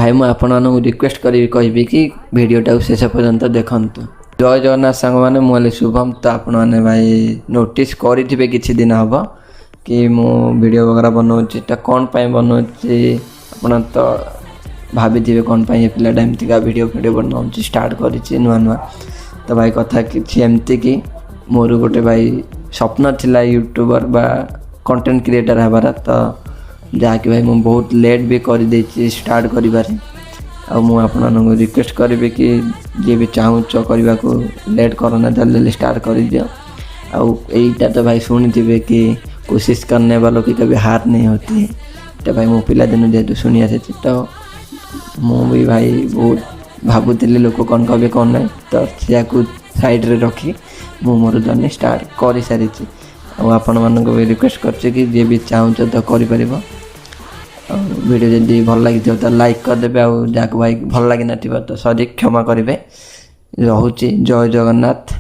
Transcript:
भाई मुझे आपको रिक्वेस्ट करी कहबी कि वीडियोटा शेष पर्यंत देखंतु। जय जगन्नाथ सांग मैंने मुझे शुभम। तो आपण मैंने भाई नोटिस करेंगे किसी दिन हम कि मु वीडियो वगैरह बनाऊँगी कौन पाई बनाऊँगी आप तो भाभी थे कौन पाई ये पिलाटा एमतीका वीडियो बनाऊँगी स्टार्ट करी नुआ नुआ। तो भाई कथा कि एमती कि मोर गोटे भाई स्वप्न थिला यूट्यूबर बा कंटेंट क्रिएटर हबार। तो जहाँकि भाई मुझे बहुत लेट भी कर स्टार्ट करें आ मु आपको रिक्वेस्ट करी कि जी भी चाहूच करने को लेट करना जल्दी स्टार्ट कर दियो। आईटा तो भाई शुणी थे कि कोशिश करने वालों की कभी हार नहीं होती है। तो भाई मो पिला दिन जेहतु शुणी आसी तो मु भी भाई बहुत भावुली लोक कौन कहे कौन ना। तो को साइड्रे रखी मु मोर जर्नी स्टार्ट कर सारी। आपण मानक भी रिक्वेस्ट कर जी भी चाहूच तो कर वीडियो जब भल लगी तो लाइक करदे। आ जहाँ भाई भल लगी ना तो सॉरी क्षमा करेंगे। रोचे जय जगन्नाथ।